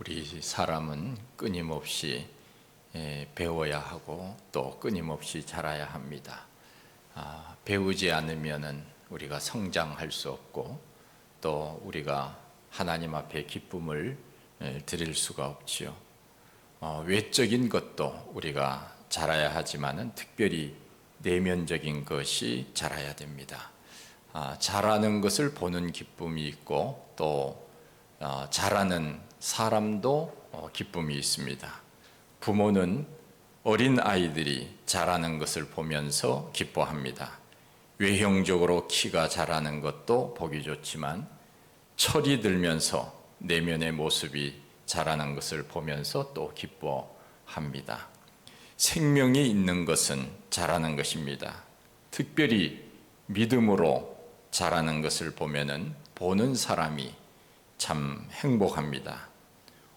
우리 사람은 끊임없이 배워야 하고 또 끊임없이 자라야 합니다. 배우지 않으면은 우리가 성장할 수 없고 또 우리가 하나님 앞에 기쁨을 드릴 수가 없지요. 외적인 것도 우리가 자라야 하지만은 특별히 내면적인 것이 자라야 됩니다. 자라는 것을 보는 기쁨이 있고 또 자라는 사람도 기쁨이 있습니다. 부모는 어린 아이들이 자라는 것을 보면서 기뻐합니다. 외형적으로 키가 자라는 것도 보기 좋지만 철이 들면서 내면의 모습이 자라는 것을 보면서 또 기뻐합니다. 생명이 있는 것은 자라는 것입니다. 특별히 믿음으로 자라는 것을 보면은 보는 사람이 참 행복합니다.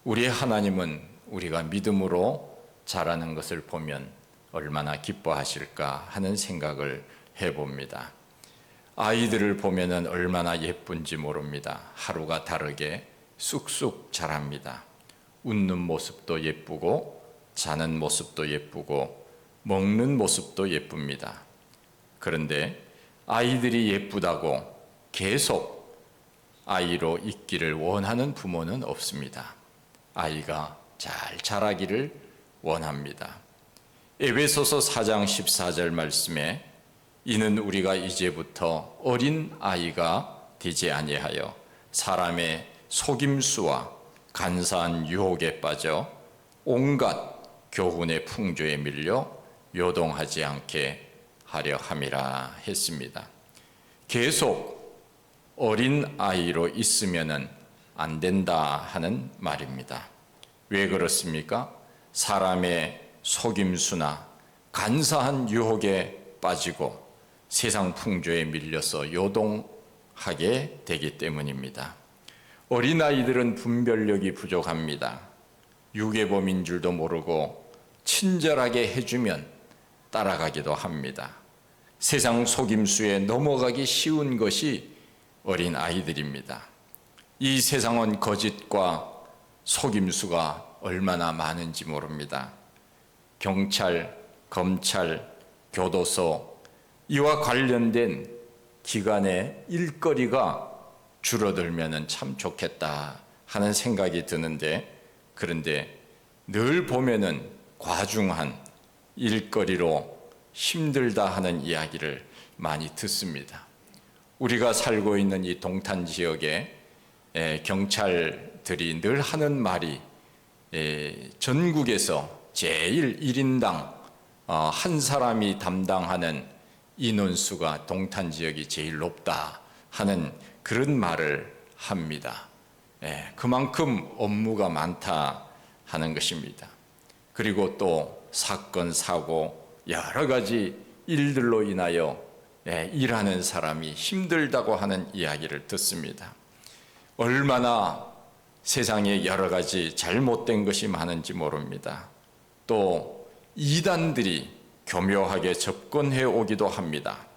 우리의 하나님은 우리가 믿음으로 자라는 것을 보면 얼마나 기뻐하실까 하는 생각을 해봅니다. 아이들을 보면은 얼마나 예쁜지 모릅니다. 하루가 다르게 쑥쑥 자랍니다. 웃는 모습도 예쁘고 자는 모습도 예쁘고 먹는 모습도 예쁩니다. 그런데 아이들이 예쁘다고 계속 아이로 있기를 원하는 부모는 없습니다. 아이가 잘 자라기를 원합니다. 에베소서 4장 14절 말씀에 이는 우리가 이제부터 어린 아이가 되지 아니하여 사람의 속임수와 간사한 유혹에 빠져 온갖 교훈의 풍조에 밀려 요동하지 않게 하려 함이라 했습니다. 계속 어린 아이로 있으면은 안 된다 하는 말입니다. 왜 그렇습니까? 사람의 속임수나 간사한 유혹에 빠지고 세상 풍조에 밀려서 요동하게 되기 때문입니다. 어린아이들은 분별력이 부족합니다. 유괴범인 줄도 모르고 친절하게 해주면 따라가기도 합니다. 세상 속임수에 넘어가기 쉬운 것이 어린아이들입니다. 이 세상은 거짓과 속임수가 얼마나 많은지 모릅니다. 경찰, 검찰, 교도소 이와 관련된 기관의 일거리가 줄어들면 참 좋겠다 하는 생각이 드는데 그런데 늘 보면은 과중한 일거리로 힘들다 하는 이야기를 많이 듣습니다. 우리가 살고 있는 이 동탄 지역에 경찰들이 늘 하는 말이 전국에서 제일 1인당 한 사람이 담당하는 인원수가 동탄 지역이 제일 높다 하는 그런 말을 합니다. 그만큼 업무가 많다 하는 것입니다. 그리고 또 사건, 사고 여러 가지 일들로 인하여 일하는 사람이 힘들다고 하는 이야기를 듣습니다. 얼마나 세상에 여러 가지 잘못된 것이 많은지 모릅니다. 또 이단들이 교묘하게 접근해 오기도 합니다.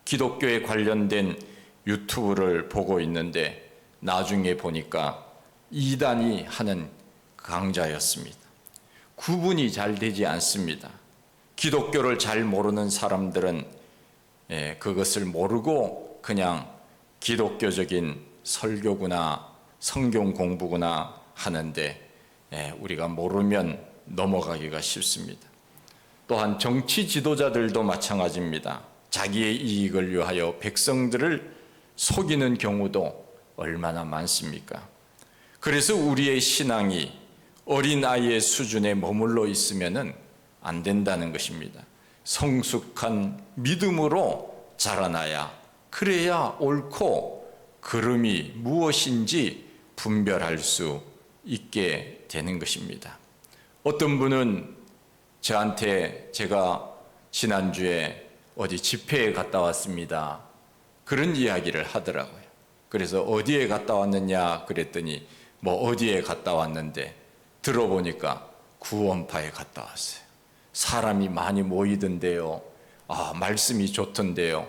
기독교에 관련된 유튜브를 보고 있는데 나중에 보니까 이단이 하는 강좌였습니다. 구분이 잘 되지 않습니다. 기독교를 잘 모르는 사람들은 그것을 모르고 그냥 기독교적인 설교구나 성경 공부구나 하는데 우리가 모르면 넘어가기가 쉽습니다. 또한 정치 지도자들도 마찬가지입니다. 자기의 이익을 위하여 백성들을 속이는 경우도 얼마나 많습니까? 그래서 우리의 신앙이 어린아이의 수준에 머물러 있으면 안 된다는 것입니다. 성숙한 믿음으로 자라나야 그래야 옳고 그름이 무엇인지 분별할 수 있게 되는 것입니다. 어떤 분은 저한테 제가 지난주에 어디 집회에 갔다 왔습니다. 그런 이야기를 하더라고요. 그래서 어디에 갔다 왔느냐 그랬더니 뭐 어디에 갔다 왔는데 들어보니까 구원파에 갔다 왔어요. 사람이 많이 모이던데요. 말씀이 좋던데요.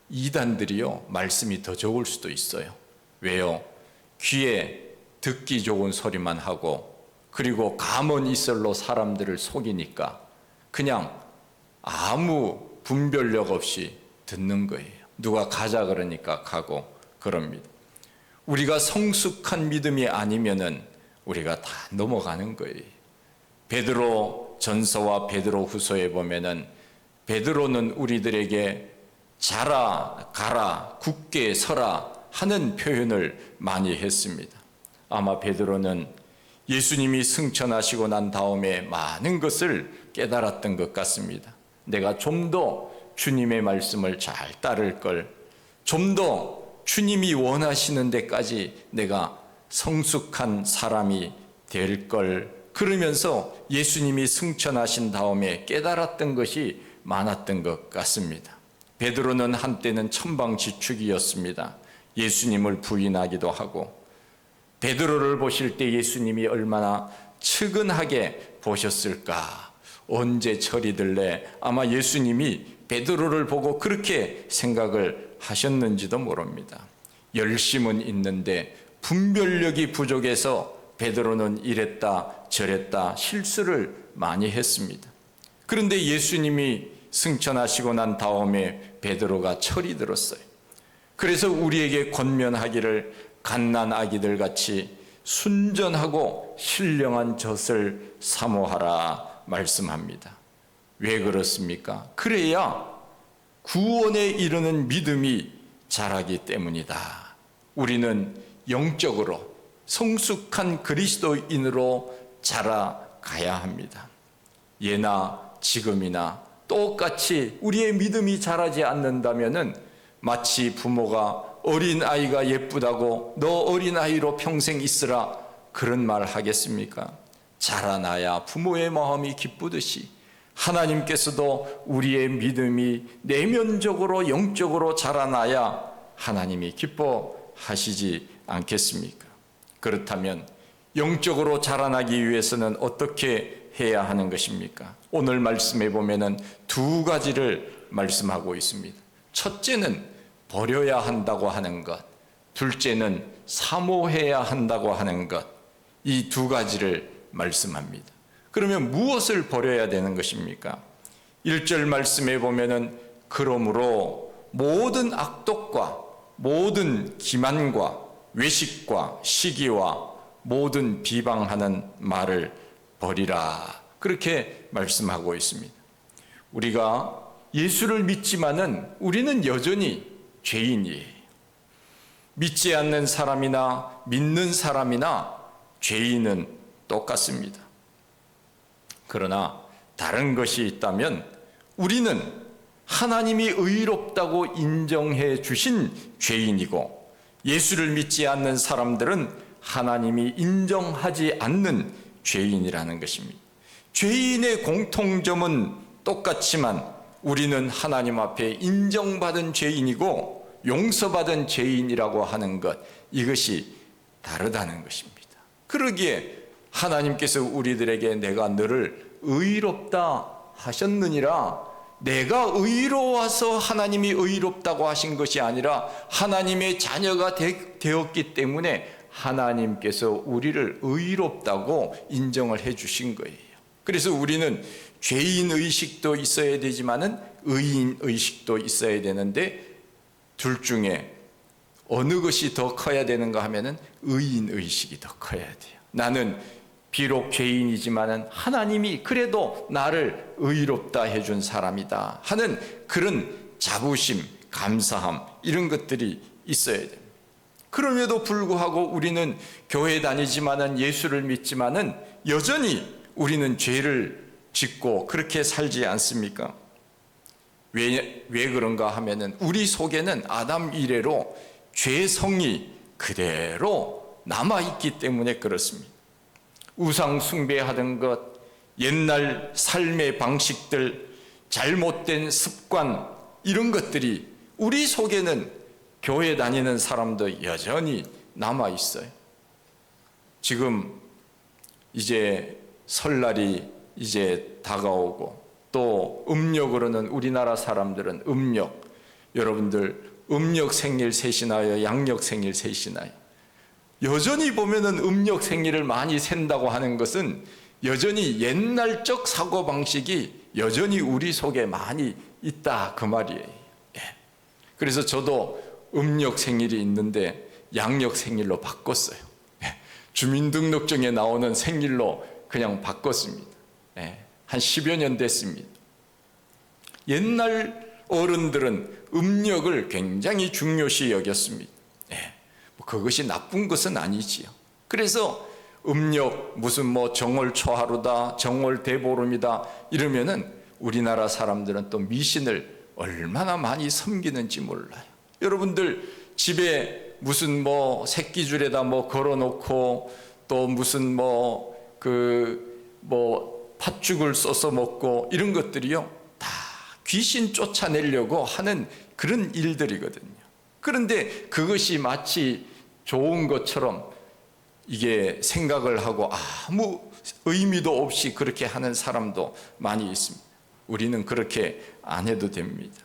이단들이요 말씀이 더 좋을 수도 있어요. 왜요? 귀에 듣기 좋은 소리만 하고 그리고 가문 이설로 사람들을 속이니까 그냥 아무 분별력 없이 듣는 거예요. 누가 가자 그러니까 가고 그럽니다. 우리가 성숙한 믿음이 아니면은 우리가 다 넘어가는 거예요. 베드로 전서와 베드로 후서에 보면은 베드로는 우리들에게 자라, 가라, 굳게 서라 하는 표현을 많이 했습니다. 아마 베드로는 예수님이 승천하시고 난 다음에 많은 것을 깨달았던 것 같습니다. 내가 좀 더 주님의 말씀을 잘 따를 걸, 좀 더 주님이 원하시는 데까지 내가 성숙한 사람이 될 걸, 그러면서 예수님이 승천하신 다음에 깨달았던 것이 많았던 것 같습니다. 베드로는 한때는 천방지축이었습니다. 예수님을 부인하기도 하고, 베드로를 보실 때 예수님이 얼마나 측은하게 보셨을까. 언제 철이 들래? 아마 예수님이 베드로를 보고 그렇게 생각을 하셨는지도 모릅니다. 열심은 있는데 분별력이 부족해서 베드로는 이랬다 저랬다 실수를 많이 했습니다. 그런데 예수님이 승천하시고 난 다음에 베드로가 철이 들었어요. 그래서 우리에게 권면하기를 갓난 아기들 같이 순전하고 신령한 젖을 사모하라 말씀합니다. 왜 그렇습니까? 그래야 구원에 이르는 믿음이 자라기 때문이다. 우리는 영적으로 성숙한 그리스도인으로 자라가야 합니다. 예나 지금이나 똑같이 우리의 믿음이 자라지 않는다면은 마치 부모가 어린아이가 예쁘다고 너 어린아이로 평생 있으라 그런 말 하겠습니까? 자라나야 부모의 마음이 기쁘듯이 하나님께서도 우리의 믿음이 내면적으로 영적으로 자라나야 하나님이 기뻐하시지 않겠습니까? 그렇다면 영적으로 자라나기 위해서는 어떻게 해야 하는 것입니까? 오늘 말씀에 보면은 두 가지를 말씀하고 있습니다. 첫째는 버려야 한다고 하는 것, 둘째는 사모해야 한다고 하는 것, 이 두 가지를 말씀합니다. 그러면 무엇을 버려야 되는 것입니까? 1절 말씀에 보면은 그러므로 모든 악독과 모든 기만과 외식과 시기와 모든 비방하는 말을 버리라. 그렇게 말씀하고 있습니다. 우리가 예수를 믿지만은 우리는 여전히 죄인이에요. 믿지 않는 사람이나 믿는 사람이나 죄인은 똑같습니다. 그러나 다른 것이 있다면 우리는 하나님이 의롭다고 인정해 주신 죄인이고, 예수를 믿지 않는 사람들은 하나님이 인정하지 않는 죄인이라는 것입니다. 죄인의 공통점은 똑같지만 우리는 하나님 앞에 인정받은 죄인이고 용서받은 죄인이라고 하는 것, 이것이 다르다는 것입니다. 그러기에 하나님께서 우리들에게 내가 너를 의롭다 하셨느니라, 내가 의로워서 하나님이 의롭다고 하신 것이 아니라 하나님의 자녀가 되었기 때문에 하나님께서 우리를 의롭다고 인정을 해 주신 거예요. 그래서 우리는 죄인 의식도 있어야 되지만은 의인 의식도 있어야 되는데, 둘 중에 어느 것이 더 커야 되는가 하면은 의인 의식이 더 커야 돼요. 나는 비록 죄인이지만은 하나님이 그래도 나를 의롭다 해준 사람이다 하는 그런 자부심, 감사함, 이런 것들이 있어야 됩니다. 그럼에도 불구하고 우리는 교회 다니지만은 예수를 믿지만은 여전히 우리는 죄를 짓고 그렇게 살지 않습니까? 왜 그런가 하면은 우리 속에는 아담 이래로 죄성이 그대로 남아있기 때문에 그렇습니다. 우상 숭배하던 것, 옛날 삶의 방식들, 잘못된 습관, 이런 것들이 우리 속에는 교회 다니는 사람도 여전히 남아있어요. 지금 이제 설날이 이제 다가오고, 또 음력으로는 우리나라 사람들은 음력, 여러분들 음력 생일 세시나요? 양력 생일 세시나요? 여전히 보면은 음력 생일을 많이 샌다고 하는 것은 여전히 옛날적 사고방식이 여전히 우리 속에 많이 있다 그 말이에요. 예. 그래서 저도 음력 생일이 있는데 양력 생일로 바꿨어요. 예. 주민등록증에 나오는 생일로 그냥 바꿨습니다. 예. 한 10여 년 됐습니다. 옛날 어른들은 음력을 굉장히 중요시 여겼습니다. 예. 그것이 나쁜 것은 아니지요. 그래서 음력 무슨 뭐 정월 초하루다, 정월 대보름이다 이러면은 우리나라 사람들은 또 미신을 얼마나 많이 섬기는지 몰라요. 여러분들 집에 무슨 뭐 새끼줄에다 뭐 걸어놓고 또 무슨 팥죽을 써서 먹고 이런 것들이요 다 귀신 쫓아내려고 하는 그런 일들이거든요. 그런데 그것이 마치 좋은 것처럼 이게 생각을 하고 아무 의미도 없이 그렇게 하는 사람도 많이 있습니다. 우리는 그렇게 안 해도 됩니다.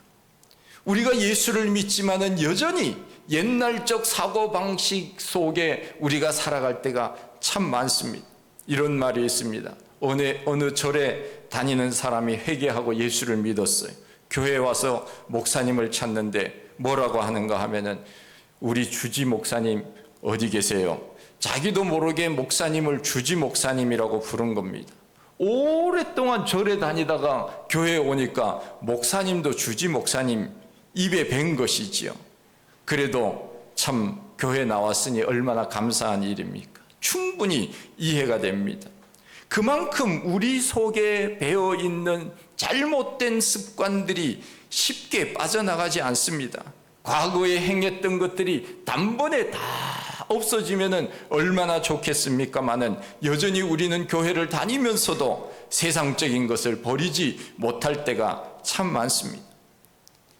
우리가 예수를 믿지만은 여전히 옛날적 사고방식 속에 우리가 살아갈 때가 참 많습니다. 이런 말이 있습니다. 어느 절에 다니는 사람이 회개하고 예수를 믿었어요. 교회에 와서 목사님을 찾는데 뭐라고 하는가 하면은 우리 주지 목사님 어디 계세요? 자기도 모르게 목사님을 주지 목사님이라고 부른 겁니다. 오랫동안 절에 다니다가 교회에 오니까 목사님도 주지 목사님 입에 밴 것이지요. 그래도 참 교회 나왔으니 얼마나 감사한 일입니까? 충분히 이해가 됩니다. 그만큼 우리 속에 배어 있는 잘못된 습관들이 쉽게 빠져나가지 않습니다. 과거에 행했던 것들이 단번에 다 없어지면은 얼마나 좋겠습니까마는 여전히 우리는 교회를 다니면서도 세상적인 것을 버리지 못할 때가 참 많습니다.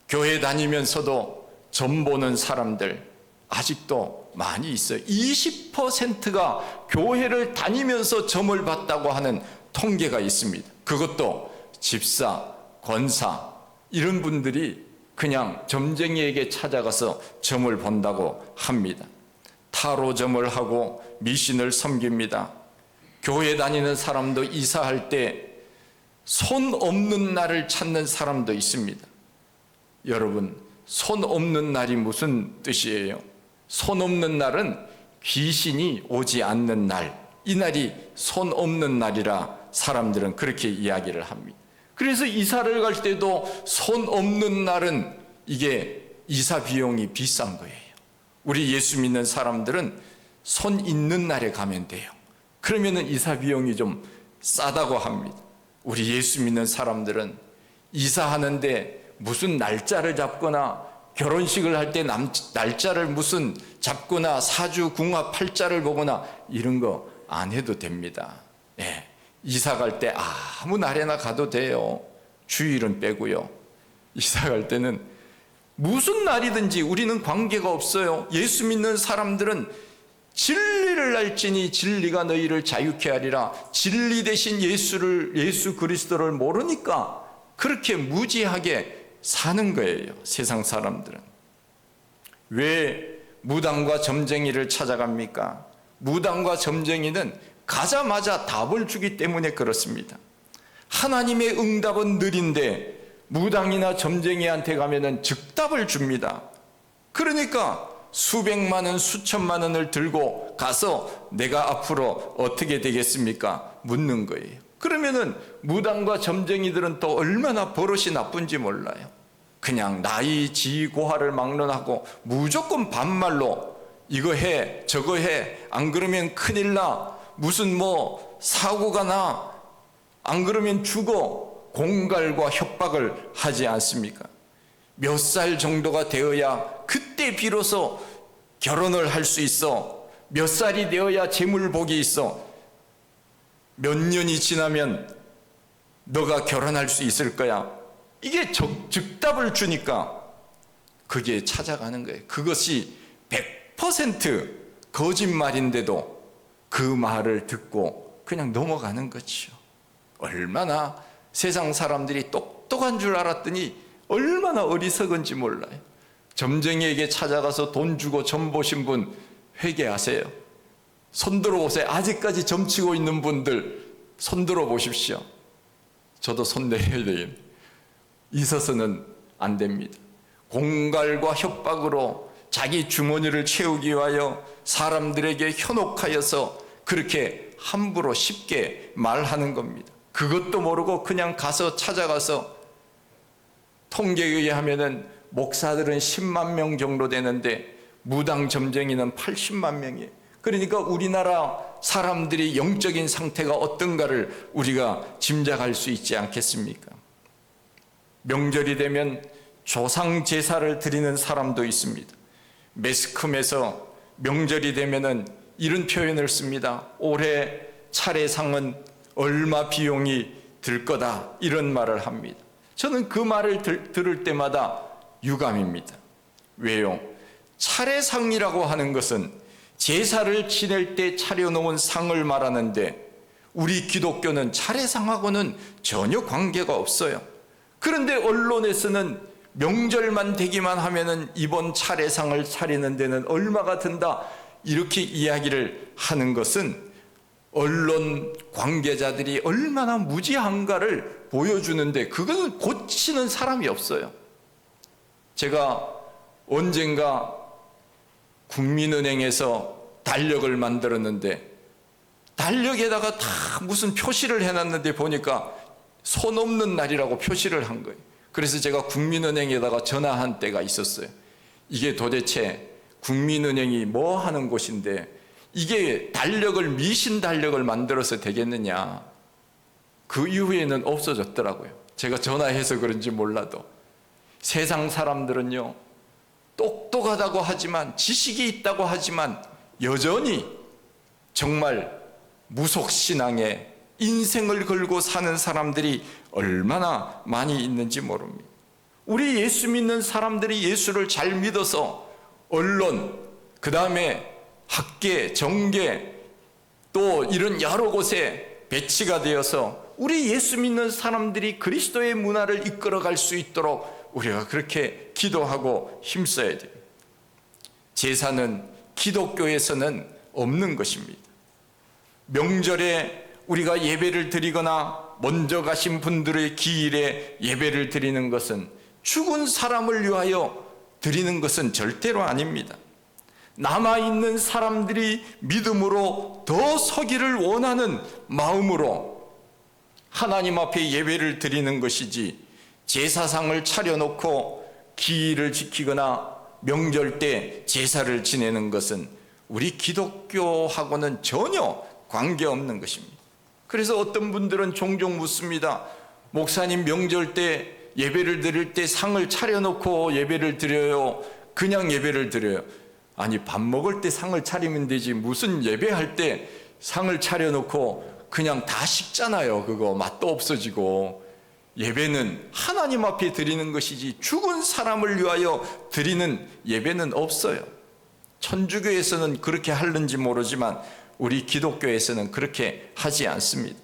교회 다니면서도 점 보는 사람들 아직도 많이 있어요. 20%가 교회를 다니면서 점을 봤다고 하는 통계가 있습니다. 그것도 집사, 권사 이런 분들이 그냥 점쟁이에게 찾아가서 점을 본다고 합니다. 타로점을 하고 미신을 섬깁니다. 교회 다니는 사람도 이사할 때 손 없는 날을 찾는 사람도 있습니다. 여러분, 손 없는 날이 무슨 뜻이에요? 손 없는 날은 귀신이 오지 않는 날, 이 날이 손 없는 날이라 사람들은 그렇게 이야기를 합니다. 그래서 이사를 갈 때도 손 없는 날은 이게 이사 비용이 비싼 거예요. 우리 예수 믿는 사람들은 손 있는 날에 가면 돼요. 그러면은 이사 비용이 좀 싸다고 합니다. 우리 예수 믿는 사람들은 이사하는데 무슨 날짜를 잡거나 결혼식을 할 때 날짜를 무슨 잡거나 사주, 궁합, 팔자를 보거나 이런 거 안 해도 됩니다. 예. 이사 갈 때 아무 날에나 가도 돼요. 주일은 빼고요. 이사 갈 때는 무슨 날이든지 우리는 관계가 없어요. 예수 믿는 사람들은 진리를 알지니 진리가 너희를 자유케 하리라. 진리 대신 예수 그리스도를 모르니까 그렇게 무지하게 사는 거예요. 세상 사람들은. 왜 무당과 점쟁이를 찾아갑니까? 무당과 점쟁이는 가자마자 답을 주기 때문에 그렇습니다. 하나님의 응답은 느린데 무당이나 점쟁이한테 가면은 즉답을 줍니다. 그러니까 수백만 원, 수천만 원을 들고 가서 내가 앞으로 어떻게 되겠습니까? 묻는 거예요. 그러면은 무당과 점쟁이들은 또 얼마나 버릇이 나쁜지 몰라요. 그냥 나이, 지, 고하를 막론하고 무조건 반말로 이거 해, 저거 해, 안 그러면 큰일 나, 무슨 사고가 나, 안 그러면 죽어, 공갈과 협박을 하지 않습니까? 몇 살 정도가 되어야 그때 비로소 결혼을 할 수 있어. 몇 살이 되어야 재물복이 있어. 몇 년이 지나면 너가 결혼할 수 있을 거야. 이게 즉답을 주니까 그게 찾아가는 거예요. 그것이 100% 거짓말인데도 그 말을 듣고 그냥 넘어가는 거죠. 얼마나 세상 사람들이 똑똑한 줄 알았더니 얼마나 어리석은지 몰라요. 점쟁이에게 찾아가서 돈 주고 점 보신 분 회개하세요. 손들어 보세요. 아직까지 점치고 있는 분들 손들어 보십시오. 저도 손 내려야 되겠네. 있어서는 안 됩니다. 공갈과 협박으로 자기 주머니를 채우기 위하여 사람들에게 현혹하여서 그렇게 함부로 쉽게 말하는 겁니다. 그것도 모르고 그냥 가서 찾아가서 통계에 의하면은 목사들은 10만 명 정도 되는데 무당 점쟁이는 80만 명이에요. 그러니까 우리나라 사람들이 영적인 상태가 어떤가를 우리가 짐작할 수 있지 않겠습니까? 명절이 되면 조상 제사를 드리는 사람도 있습니다. 매스컴에서 명절이 되면은 이런 표현을 씁니다. 올해 차례상은 얼마 비용이 들 거다, 이런 말을 합니다. 저는 그 말을 들을 때마다 유감입니다. 왜요? 차례상이라고 하는 것은 제사를 지낼 때 차려놓은 상을 말하는데 우리 기독교는 차례상하고는 전혀 관계가 없어요. 그런데 언론에서는 명절만 되기만 하면은 이번 차례상을 차리는 데는 얼마가 든다, 이렇게 이야기를 하는 것은 언론 관계자들이 얼마나 무지한가를 보여주는데 그것을 고치는 사람이 없어요. 제가 언젠가 국민은행에서 달력을 만들었는데 달력에다가 다 무슨 표시를 해놨는데 보니까 손 없는 날이라고 표시를 한 거예요. 그래서 제가 국민은행에다가 전화한 때가 있었어요. 이게 도대체 국민은행이 뭐 하는 곳인데 이게 달력을, 미신 달력을 만들어서 되겠느냐. 그 이후에는 없어졌더라고요. 제가 전화해서 그런지 몰라도. 세상 사람들은요, 똑똑하다고 하지만, 지식이 있다고 하지만 여전히 정말 무속신앙에 인생을 걸고 사는 사람들이 얼마나 많이 있는지 모릅니다. 우리 예수 믿는 사람들이 예수를 잘 믿어서 언론, 그 다음에 학계, 정계, 또 이런 여러 곳에 배치가 되어서 우리 예수 믿는 사람들이 그리스도의 문화를 이끌어갈 수 있도록 우리가 그렇게 기도하고 힘써야 돼요. 제사는 기독교에서는 없는 것입니다. 명절에 우리가 예배를 드리거나 먼저 가신 분들의 기일에 예배를 드리는 것은 죽은 사람을 위하여 드리는 것은 절대로 아닙니다. 남아있는 사람들이 믿음으로 더 서기를 원하는 마음으로 하나님 앞에 예배를 드리는 것이지, 제사상을 차려놓고 기일을 지키거나 명절 때 제사를 지내는 것은 우리 기독교하고는 전혀 관계없는 것입니다. 그래서 어떤 분들은 종종 묻습니다. 목사님, 명절 때 예배를 드릴 때 상을 차려놓고 예배를 드려요? 그냥 예배를 드려요? 아니, 밥 먹을 때 상을 차리면 되지 무슨 예배할 때 상을 차려놓고 그냥 다 식잖아요. 그거 맛도 없어지고. 예배는 하나님 앞에 드리는 것이지 죽은 사람을 위하여 드리는 예배는 없어요. 천주교에서는 그렇게 하는지 모르지만 우리 기독교에서는 그렇게 하지 않습니다.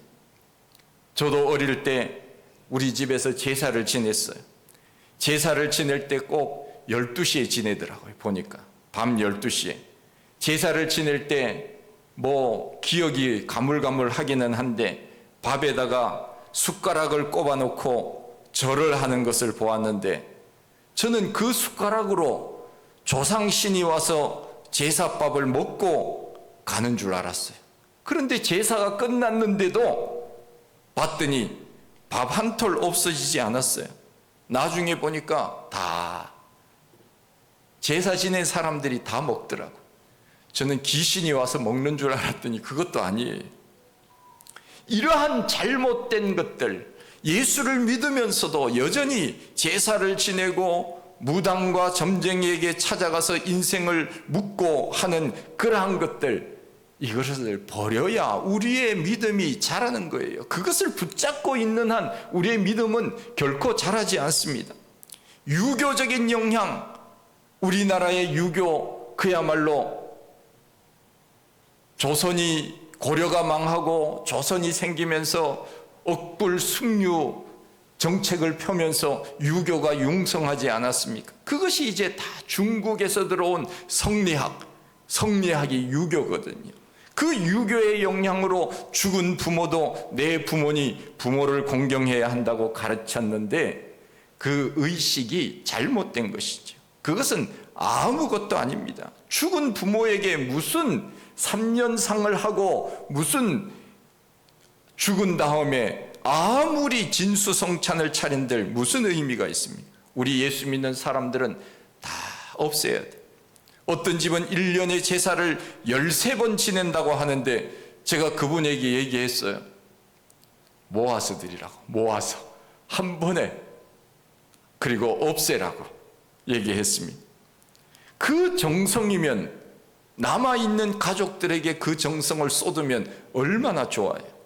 저도 어릴 때 우리 집에서 제사를 지냈어요. 제사를 지낼 때 꼭 12시에 지내더라고요. 보니까 밤 12시에 제사를 지낼 때 뭐 기억이 가물가물하기는 한데 밥에다가 숟가락을 꼽아놓고 절을 하는 것을 보았는데, 저는 그 숟가락으로 조상신이 와서 제사밥을 먹고 가는 줄 알았어요. 그런데 제사가 끝났는데도 봤더니 밥 한 톨 없어지지 않았어요. 나중에 보니까 다 제사 지낸 사람들이 다 먹더라고. 저는 귀신이 와서 먹는 줄 알았더니 그것도 아니에요. 이러한 잘못된 것들, 예수를 믿으면서도 여전히 제사를 지내고 무당과 점쟁이에게 찾아가서 인생을 묻고 하는 그러한 것들, 이것을 버려야 우리의 믿음이 자라는 거예요. 그것을 붙잡고 있는 한 우리의 믿음은 결코 자라지 않습니다. 유교적인 영향, 우리나라의 유교, 그야말로 조선이, 고려가 망하고 조선이 생기면서 억불 승유 정책을 펴면서 유교가 융성하지 않았습니까? 그것이 이제 다 중국에서 들어온 성리학이 유교거든요. 그 유교의 영향으로 죽은 부모도 내 부모니 부모를 공경해야 한다고 가르쳤는데 그 의식이 잘못된 것이죠. 그것은 아무것도 아닙니다. 죽은 부모에게 무슨 3년상을 하고 무슨 죽은 다음에 아무리 진수성찬을 차린들 무슨 의미가 있습니까? 우리 예수 믿는 사람들은 다 없애야 돼. 어떤 집은 1년의 제사를 13번 지낸다고 하는데 제가 그분에게 얘기했어요. 모아서 드리라고. 모아서 한 번에, 그리고 없애라고 얘기했습니다. 그 정성이면 남아있는 가족들에게 그 정성을 쏟으면 얼마나 좋아요.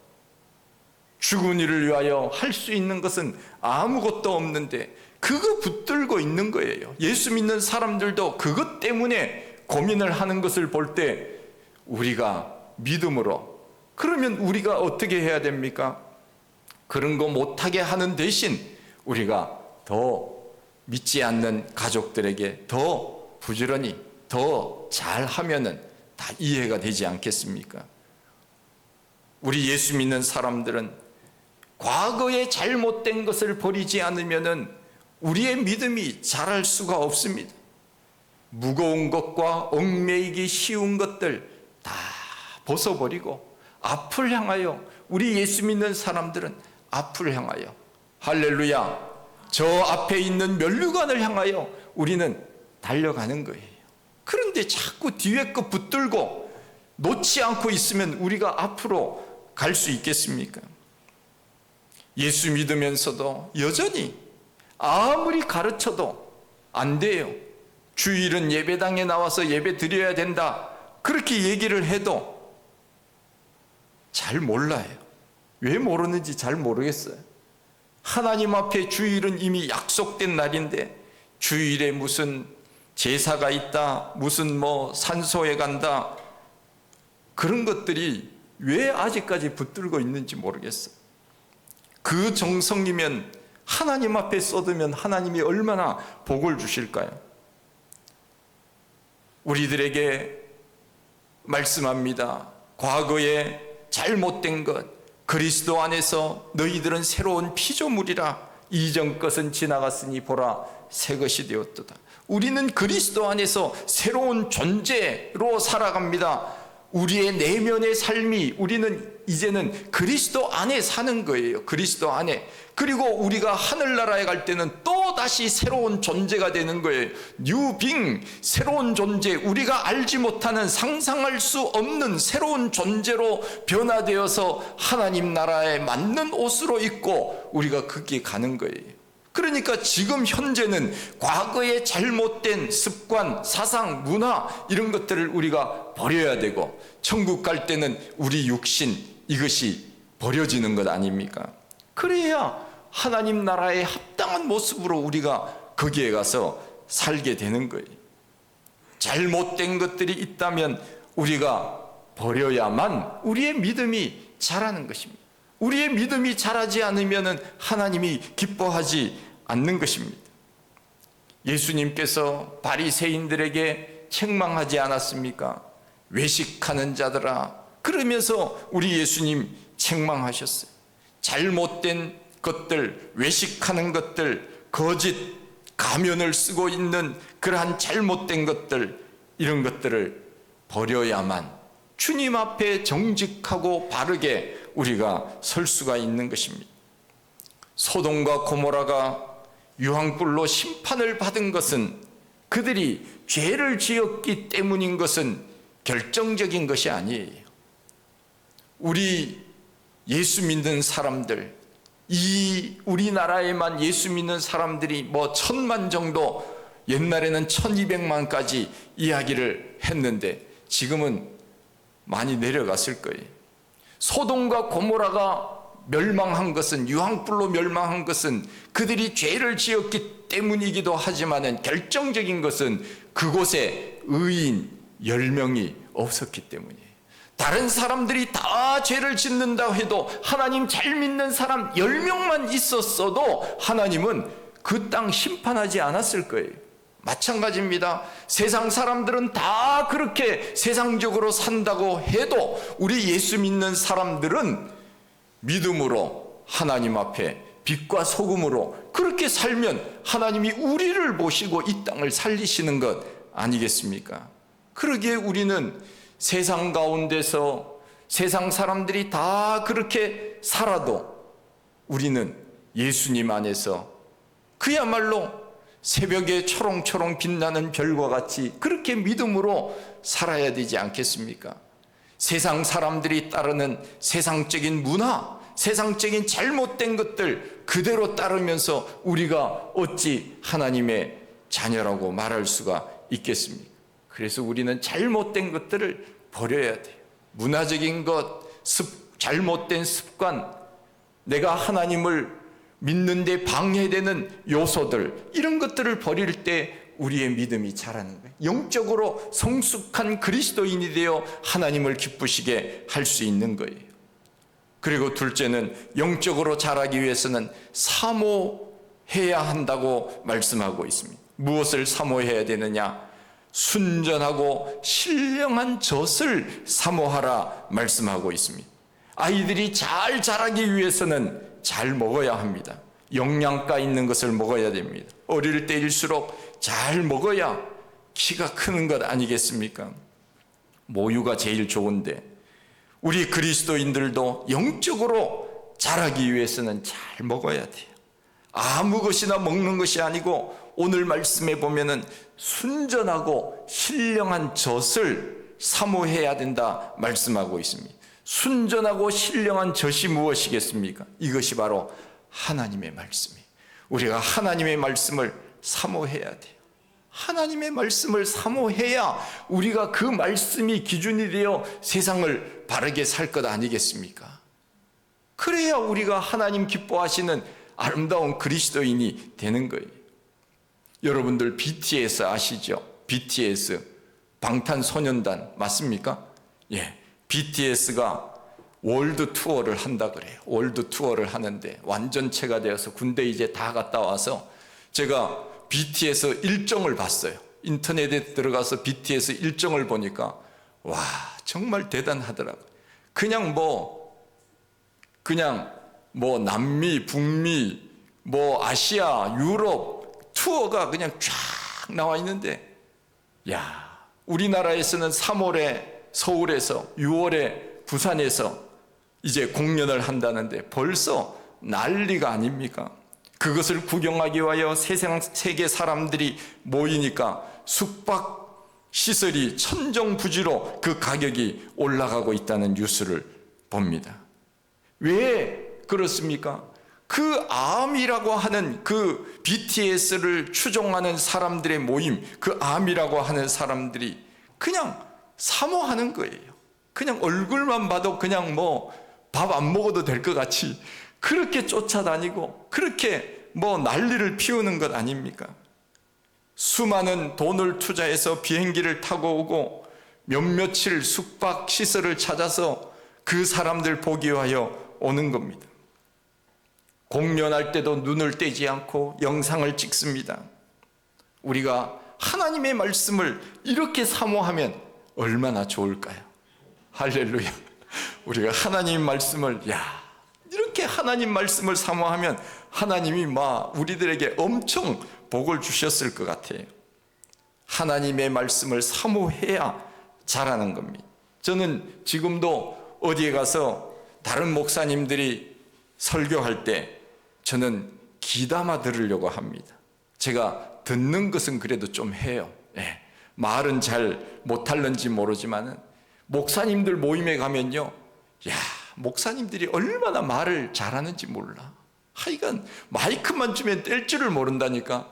죽은 이를 위하여 할 수 있는 것은 아무것도 없는데 그거 붙들고 있는 거예요. 예수 믿는 사람들도 그것 때문에 고민을 하는 것을 볼 때 우리가 믿음으로, 그러면 우리가 어떻게 해야 됩니까? 그런 거 못하게 하는 대신 우리가 더 믿지 않는 가족들에게 더 부지런히 더 잘하면은 다 이해가 되지 않겠습니까? 우리 예수 믿는 사람들은 과거에 잘못된 것을 버리지 않으면은 우리의 믿음이 자랄 수가 없습니다. 무거운 것과 얽매이기 쉬운 것들 다 벗어버리고 앞을 향하여, 우리 예수 믿는 사람들은 앞을 향하여, 할렐루야, 저 앞에 있는 면류관을 향하여 우리는 달려가는 거예요. 그런데 자꾸 뒤에 거 붙들고 놓지 않고 있으면 우리가 앞으로 갈 수 있겠습니까? 예수 믿으면서도 여전히 아무리 가르쳐도 안 돼요. 주일은 예배당에 나와서 예배 드려야 된다, 그렇게 얘기를 해도 잘 몰라요. 왜 모르는지 잘 모르겠어요. 하나님 앞에 주일은 이미 약속된 날인데 주일에 무슨 제사가 있다, 무슨 산소에 간다, 그런 것들이 왜 아직까지 붙들고 있는지 모르겠어요. 그 정성이면 하나님 앞에 쏟으면 하나님이 얼마나 복을 주실까요? 우리들에게 말씀합니다. 과거에 잘못된 것, 그리스도 안에서 너희들은 새로운 피조물이라. 이전 것은 지나갔으니 보라 새 것이 되었도다. 우리는 그리스도 안에서 새로운 존재로 살아갑니다. 우리의 내면의 삶이, 우리는 이제는 그리스도 안에 사는 거예요. 그리스도 안에. 그리고 우리가 하늘나라에 갈 때는 또 다시 새로운 존재가 되는 거예요. 뉴빙, 새로운 존재, 우리가 알지 못하는, 상상할 수 없는 새로운 존재로 변화되어서 하나님 나라에 맞는 옷으로 입고 우리가 거기에 가는 거예요. 그러니까 지금 현재는 과거의 잘못된 습관, 사상, 문화, 이런 것들을 우리가 버려야 되고, 천국 갈 때는 우리 육신, 이것이 버려지는 것 아닙니까? 그래야 하나님 나라에 합당한 모습으로 우리가 거기에 가서 살게 되는 거예요. 잘못된 것들이 있다면 우리가 버려야만 우리의 믿음이 자라는 것입니다. 우리의 믿음이 자라지 않으면 하나님이 기뻐하지 않는 것입니다. 예수님께서 바리새인들에게 책망하지 않았습니까? 외식하는 자들아, 그러면서 우리 예수님 책망하셨어요. 잘못된 것들, 외식하는 것들, 거짓 가면을 쓰고 있는 그러한 잘못된 것들, 이런 것들을 버려야만 주님 앞에 정직하고 바르게 우리가 설 수가 있는 것입니다. 소돔과 고모라가 유황불로 심판을 받은 것은 그들이 죄를 지었기 때문인 것은 결정적인 것이 아니에요. 우리 예수 믿는 사람들, 이 우리나라에만 예수 믿는 사람들이 1000만 정도, 옛날에는 1200만까지 이야기를 했는데 지금은 많이 내려갔을 거예요. 소돔과 고모라가 멸망한 것은, 유황불로 멸망한 것은 그들이 죄를 지었기 때문이기도 하지만 결정적인 것은 그곳에 의인 10명이 없었기 때문이에요. 다른 사람들이 다 죄를 짓는다고 해도 하나님 잘 믿는 사람 10명만 있었어도 하나님은 그 땅 심판하지 않았을 거예요. 마찬가지입니다. 세상 사람들은 다 그렇게 세상적으로 산다고 해도 우리 예수 믿는 사람들은 믿음으로 하나님 앞에 빛과 소금으로 그렇게 살면 하나님이 우리를 보시고 이 땅을 살리시는 것 아니겠습니까? 그러기에 우리는 세상 가운데서 세상 사람들이 다 그렇게 살아도 우리는 예수님 안에서 그야말로 새벽에 초롱초롱 빛나는 별과 같이 그렇게 믿음으로 살아야 되지 않겠습니까? 세상 사람들이 따르는 세상적인 문화, 세상적인 잘못된 것들 그대로 따르면서 우리가 어찌 하나님의 자녀라고 말할 수가 있겠습니까? 그래서 우리는 잘못된 것들을 버려야 돼요. 문화적인 것, 잘못된 습관, 내가 하나님을 믿는데 방해되는 요소들, 이런 것들을 버릴 때 우리의 믿음이 자라는 거예요. 영적으로 성숙한 그리스도인이 되어 하나님을 기쁘시게 할 수 있는 거예요. 그리고 둘째는 영적으로 자라기 위해서는 사모해야 한다고 말씀하고 있습니다. 무엇을 사모해야 되느냐? 순전하고 신령한 젖을 사모하라 말씀하고 있습니다. 아이들이 잘 자라기 위해서는 잘 먹어야 합니다. 영양가 있는 것을 먹어야 됩니다. 어릴 때일수록 잘 먹어야 키가 크는 것 아니겠습니까? 모유가 제일 좋은데 우리 그리스도인들도 영적으로 자라기 위해서는 잘 먹어야 돼요. 아무 것이나 먹는 것이 아니고 오늘 말씀에 보면은 순전하고 신령한 젖을 사모해야 된다 말씀하고 있습니다. 순전하고 신령한 젖이 무엇이겠습니까? 이것이 바로 하나님의 말씀이에요. 우리가 하나님의 말씀을 사모해야 돼요. 하나님의 말씀을 사모해야 우리가 그 말씀이 기준이 되어 세상을 바르게 살 것 아니겠습니까? 그래야 우리가 하나님 기뻐하시는 아름다운 그리스도인이 되는 거예요. 여러분들 BTS 아시죠? BTS 방탄소년단 맞습니까? 예, BTS가 월드 투어를 한다 그래요. 월드 투어를 하는데 완전체가 되어서 군대 이제 다 갔다 와서 제가 BTS 일정을 봤어요. 인터넷에 들어가서 BTS 일정을 보니까 와 정말 대단하더라고요. 그냥 남미, 북미, 아시아, 유럽 투어가 그냥 쫙 나와 있는데 야 우리나라에서는 3월에 서울에서 6월에 부산에서 이제 공연을 한다는데 벌써 난리가 아닙니까? 그것을 구경하기 위하여 세계 사람들이 모이니까 숙박 시설이 천정부지로 그 가격이 올라가고 있다는 뉴스를 봅니다. 왜 그렇습니까? 그 암이라고 하는 그 BTS를 추종하는 사람들의 모임, 그 암이라고 하는 사람들이 그냥 사모하는 거예요. 그냥 얼굴만 봐도 그냥 밥 안 먹어도 될 것 같이 그렇게 쫓아다니고 그렇게 난리를 피우는 것 아닙니까? 수많은 돈을 투자해서 비행기를 타고 오고 며칠 숙박 시설을 찾아서 그 사람들 보기 위하여 오는 겁니다. 공연할 때도 눈을 떼지 않고 영상을 찍습니다. 우리가 하나님의 말씀을 이렇게 사모하면 얼마나 좋을까요? 할렐루야. 우리가 하나님 말씀을 이렇게 하나님 말씀을 사모하면 하나님이 우리들에게 엄청 복을 주셨을 것 같아요. 하나님의 말씀을 사모해야 자라는 겁니다. 저는 지금도 어디에 가서 다른 목사님들이 설교할 때 저는 귀담아 들으려고 합니다. 제가 듣는 것은 그래도 좀 해요. 말은 잘 못할는지 모르지만은 목사님들 모임에 가면요, 목사님들이 얼마나 말을 잘하는지 몰라. 하여간 마이크만 주면 뗄 줄을 모른다니까.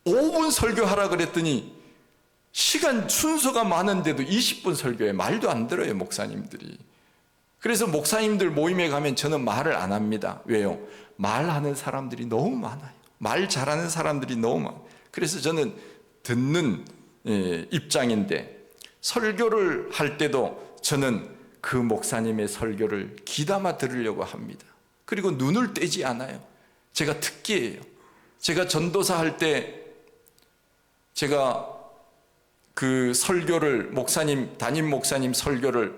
5분 설교하라 그랬더니 시간 순서가 많은데도 20분 설교해. 말도 안 들어요, 목사님들이. 그래서 목사님들 모임에 가면 저는 말을 안 합니다. 왜요? 말하는 사람들이 너무 많아요. 말 잘하는 사람들이 너무 많아요. 그래서 저는 듣는 입장인데 설교를 할 때도 저는 그 목사님의 설교를 귀담아 들으려고 합니다. 그리고 눈을 떼지 않아요. 제가 특기예요. 제가 전도사 할 때 제가 그 설교를 담임 목사님 설교를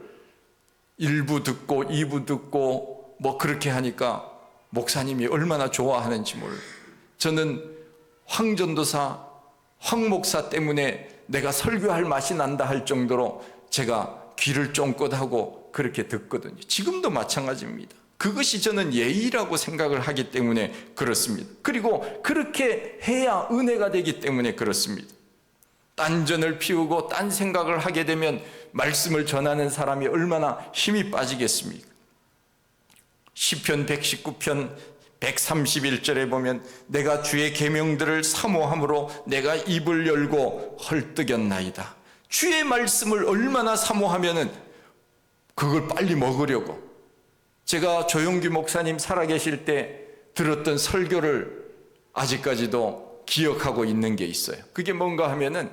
1부 듣고 2부 듣고 뭐 그렇게 하니까 목사님이 얼마나 좋아하는지 몰라요. 저는 황전도사 황 목사 때문에 내가 설교할 맛이 난다 할 정도로 제가 귀를 쫑긋하고 그렇게 듣거든요. 지금도 마찬가지입니다. 그것이 저는 예의라고 생각을 하기 때문에 그렇습니다. 그리고 그렇게 해야 은혜가 되기 때문에 그렇습니다. 딴전을 피우고 딴 생각을 하게 되면 말씀을 전하는 사람이 얼마나 힘이 빠지겠습니까? 시편 119편 131절에 보면 내가 주의 계명들을 사모함으로 내가 입을 열고 헐떡였나이다. 주의 말씀을 얼마나 사모하면은 그걸 빨리 먹으려고. 제가 조용기 목사님 살아계실 때 들었던 설교를 아직까지도 기억하고 있는 게 있어요. 그게 뭔가 하면은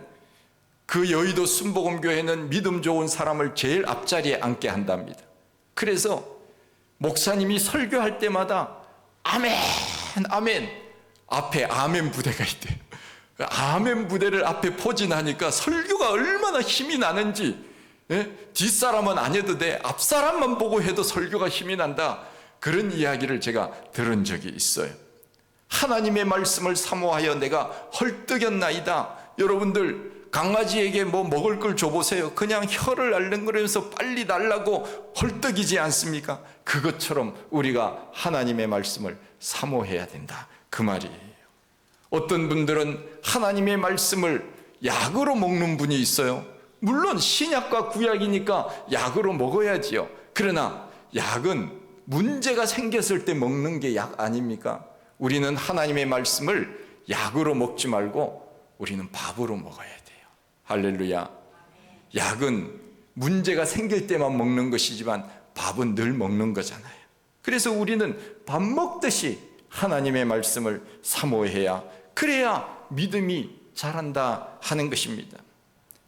그 여의도 순복음교회는 믿음 좋은 사람을 제일 앞자리에 앉게 한답니다. 그래서 목사님이 설교할 때마다 아멘, 아멘, 앞에 아멘 부대가 있대요. 아멘 부대를 앞에 포진하니까 설교가 얼마나 힘이 나는지, 뒷사람은 안 해도 돼, 앞사람만 보고 해도 설교가 힘이 난다, 그런 이야기를 제가 들은 적이 있어요. 하나님의 말씀을 사모하여 내가 헐떡였나이다. 여러분들 강아지에게 뭐 먹을 걸 줘보세요. 그냥 혀를 알른거리면서 빨리 달라고 헐떡이지 않습니까? 그것처럼 우리가 하나님의 말씀을 사모해야 된다, 그 말이에요. 어떤 분들은 하나님의 말씀을 약으로 먹는 분이 있어요. 물론 신약과 구약이니까 약으로 먹어야지요. 그러나 약은 문제가 생겼을 때 먹는 게 약 아닙니까? 우리는 하나님의 말씀을 약으로 먹지 말고 우리는 밥으로 먹어야 돼요. 할렐루야. 약은 문제가 생길 때만 먹는 것이지만 밥은 늘 먹는 거잖아요. 그래서 우리는 밥 먹듯이 하나님의 말씀을 사모해야, 그래야 믿음이 자란다 하는 것입니다.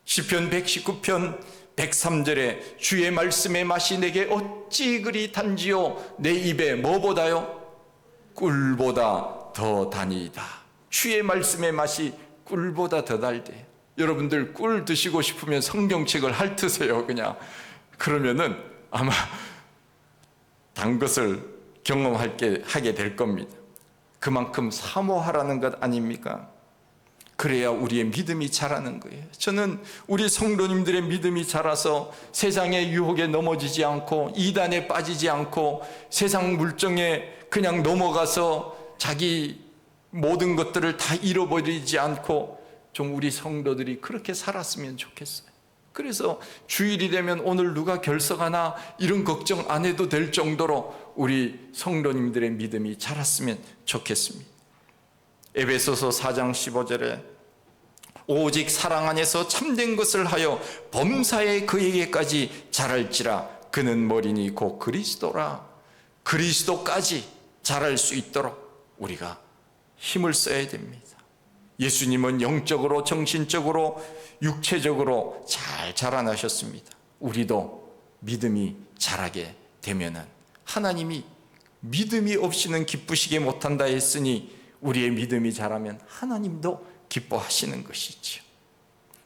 시편 119편 103절에 주의 말씀의 맛이 내게 어찌 그리 단지요, 내 입에 뭐보다요? 꿀보다 더 다니이다. 주의 말씀의 맛이 꿀보다 더 달대. 여러분들 꿀 드시고 싶으면 성경책을 핥으세요. 그냥 그러면은 아마 단 것을 하게 될 겁니다. 그만큼 사모하라는 것 아닙니까? 그래야 우리의 믿음이 자라는 거예요. 저는 우리 성도님들의 믿음이 자라서 세상의 유혹에 넘어지지 않고 이단에 빠지지 않고 세상 물정에 그냥 넘어가서 자기 모든 것들을 다 잃어버리지 않고 좀 우리 성도들이 그렇게 살았으면 좋겠어요. 그래서 주일이 되면 오늘 누가 결석하나 이런 걱정 안 해도 될 정도로 우리 성도님들의 믿음이 자랐으면 좋겠습니다. 에베소서 4장 15절에 오직 사랑 안에서 참된 것을 하여 범사에 그에게까지 자랄지라. 그는 머리니 곧 그리스도라. 그리스도까지 자랄 수 있도록 우리가 힘을 써야 됩니다. 예수님은 영적으로, 정신적으로, 육체적으로 잘 자라나셨습니다. 우리도 믿음이 자라게 되면은 하나님이 믿음이 없이는 기쁘시게 못한다 했으니 우리의 믿음이 자라면 하나님도 기뻐하시는 것이지요.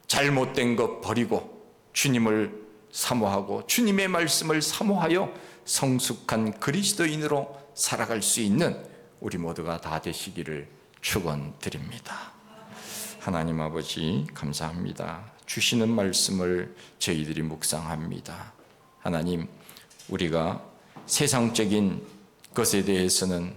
잘못된 것 버리고 주님을 사모하고 주님의 말씀을 사모하여 성숙한 그리스도인으로 살아갈 수 있는 우리 모두가 다 되시기를 축원드립니다. 하나님 아버지 감사합니다. 주시는 말씀을 저희들이 묵상합니다. 하나님, 우리가 세상적인 것에 대해서는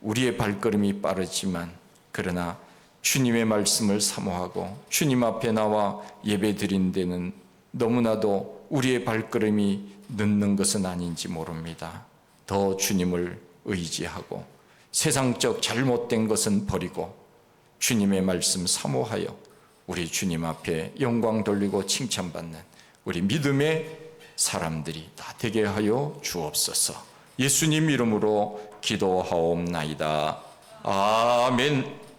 우리의 발걸음이 빠르지만 그러나 주님의 말씀을 사모하고 주님 앞에 나와 예배 드린 데는 너무나도 우리의 발걸음이 늦는 것은 아닌지 모릅니다. 더 주님을 의지하고 세상적 잘못된 것은 버리고 주님의 말씀 사모하여 우리 주님 앞에 영광 돌리고 칭찬받는 우리 믿음의 사람들이 다 되게 하여 주옵소서. 예수님 이름으로 기도하옵나이다. 아멘.